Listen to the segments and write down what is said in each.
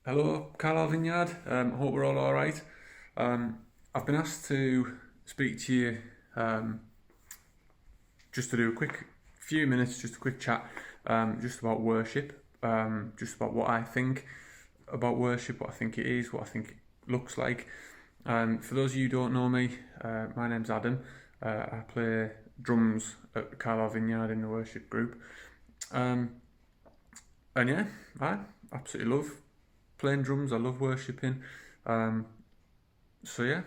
Hello, Carlisle Vineyard. Hope we're all alright. Um, I've been asked to speak to you um, just to do a quick few minutes, just a quick chat, just about worship, just about what I think about worship, what I think it is, what I think it looks like. For those of you who don't know me, my name's Adam. I play drums at Carlisle Vineyard in the worship group. Um, and yeah, I absolutely love playing drums. I love worshipping. Um, so yeah.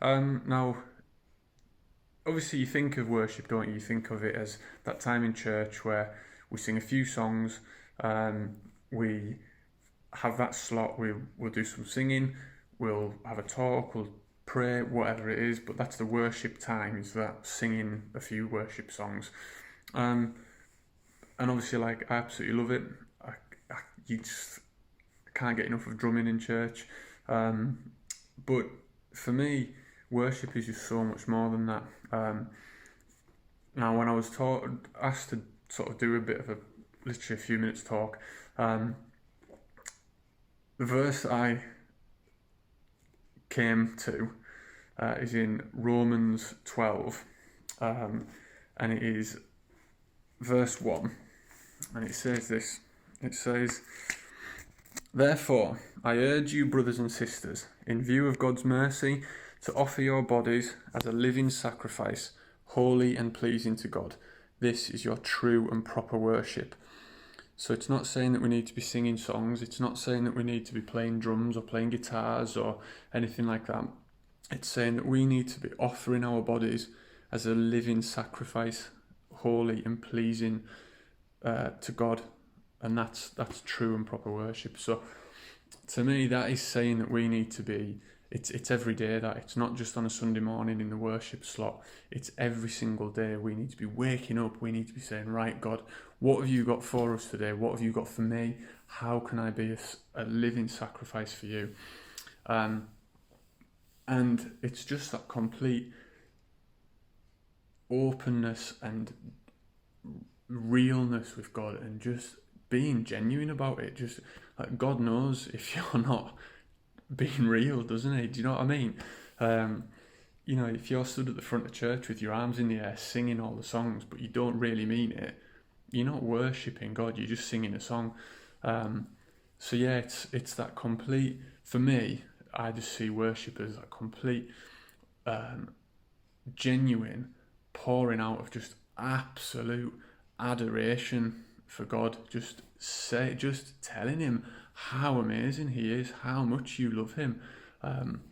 Now, obviously, you think of worship, don't you? You think of it as that time in church where we sing a few songs. We have that slot. We'll do some singing. We'll have a talk. We'll pray, whatever it is. But that's the worship time. Is that singing a few worship songs? Um, and obviously, like I absolutely love it. You just can't get enough of drumming in church. Um, but for me, worship is just so much more than that. Now, when I was asked to sort of do a bit of literally a few minutes talk, um, the verse that I came to is in Romans 12, and it is verse 1, and it says this. It says, "Therefore, I urge you, brothers and sisters, in view of God's mercy, to offer your bodies as a living sacrifice, holy and pleasing to God. This is your true and proper worship." So it's not saying that we need to be singing songs. It's not saying that we need to be playing drums or playing guitars or anything like that. It's saying that we need to be offering our bodies as a living sacrifice, holy and pleasing to God, and that's true and proper worship. So to me, that is saying that we need to be. It's every day. That it's not just on a Sunday morning in the worship slot. It's every single day. We need to be waking up. We need to be saying, right, God, what have you got for us today? What have you got for me? How can I be a living sacrifice for you? And it's just that complete openness and realness with God, and just being genuine about it. Just like God knows if you're not being real, doesn't he? Do you know what I mean? Um, if you're stood at the front of church with your arms in the air singing all the songs, but you don't really mean it, you're not worshipping God. You're just singing a song. So yeah, it's that complete. For me, I just see worship as a complete, genuine pouring out of just absolute adoration for God. Just telling him how amazing he is, how much you love him. And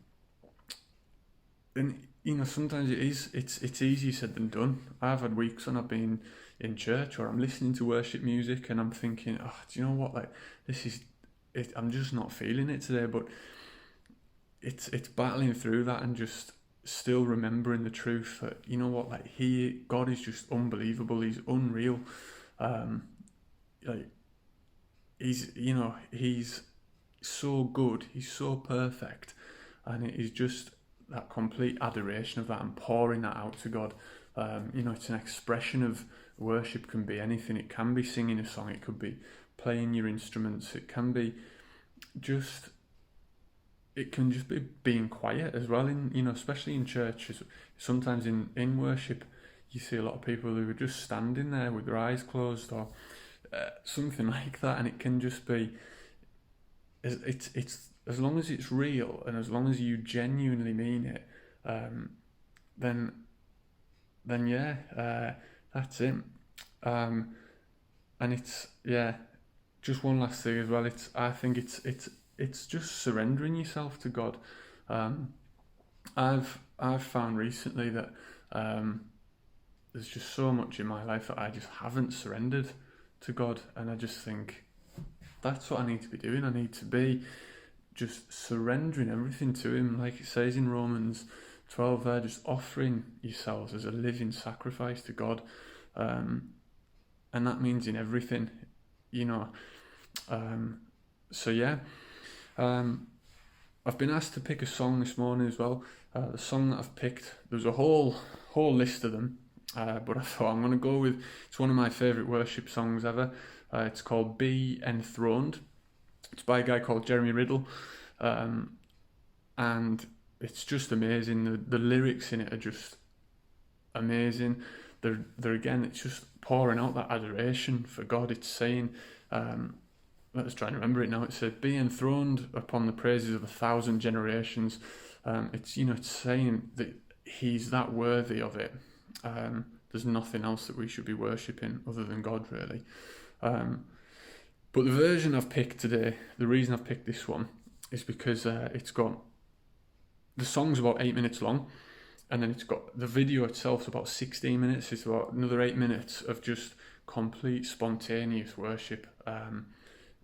sometimes it's easier said than done. I've had weeks when I've been in church or I'm listening to worship music and I'm thinking, oh, do you know what? Like this is it. I'm just not feeling it today. But it's battling through that and just still remembering the truth that like God is just unbelievable. He's unreal. Like he's so good. He's so perfect, and it is just that complete adoration of that and pouring that out to God. It's an expression of worship. Can be anything. It can be singing a song. It could be playing your instruments. It can be just. It can just be being quiet as well. Especially in churches. Sometimes in worship, you see a lot of people who are just standing there with their eyes closed or something like that, and it can just be. It's as long as it's real and as long as you genuinely mean it, then yeah, that's it. Um, and it's yeah, just one last thing as well. I think it's just surrendering yourself to God. Um, I've found recently that there's just so much in my life that I just haven't surrendered to God, and I just think that's what I need to be doing. I need to be just surrendering everything to Him, like it says in Romans 12 there, just offering yourselves as a living sacrifice to God. And that means in everything, you know. So yeah, I've been asked to pick a song this morning as well. The song that I've picked, there's a whole list of them, but I thought I'm going to go with, it's one of my favourite worship songs ever. It's called Be Enthroned. It's by a guy called Jeremy Riddle, and it's just amazing. The lyrics in it are just amazing. They're again, it's just pouring out that adoration for God. It's saying, let's try and remember it now. It said, "Be enthroned upon the praises of 1,000 generations." It's saying that He's that worthy of it. There's nothing else that we should be worshipping other than God, really. But the version I've picked today, the reason I've picked this one is because it's got, the song's about 8 minutes long, and then it's got, the video itself's about 16 minutes. It's about another 8 minutes of just complete spontaneous worship,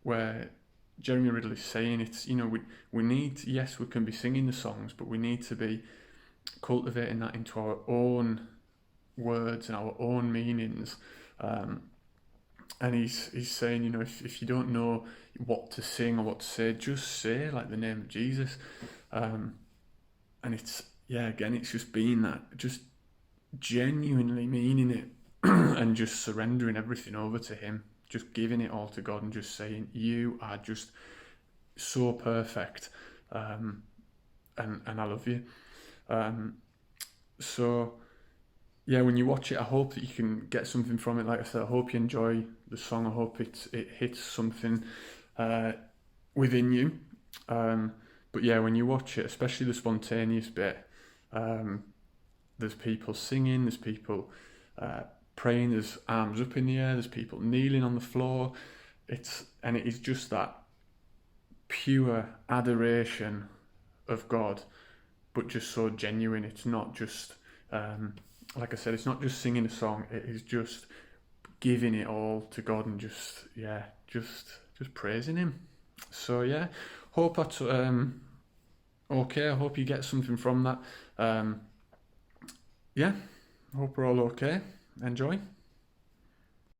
where Jeremy Riddle is saying it's, we need, yes, we can be singing the songs, but we need to be cultivating that into our own words and our own meanings. And he's saying, if you don't know what to sing or what to say, just say like the name of Jesus. And it's, again, it's just being that, just genuinely meaning it and just surrendering everything over to Him, just giving it all to God and just saying, you are just so perfect, and I love you. So when you watch it, I hope that you can get something from it. Like I said, I hope you enjoy the song. I hope it hits something within you. But when you watch it, especially the spontaneous bit, there's people singing, there's people praying, there's arms up in the air, there's people kneeling on the floor. It is just that pure adoration of God, but just so genuine. It's not just, like I said, it's not just singing a song. It is just giving it all to God and just praising Him. So hope that's okay. I hope you get something from that. Hope we're all okay. Enjoy.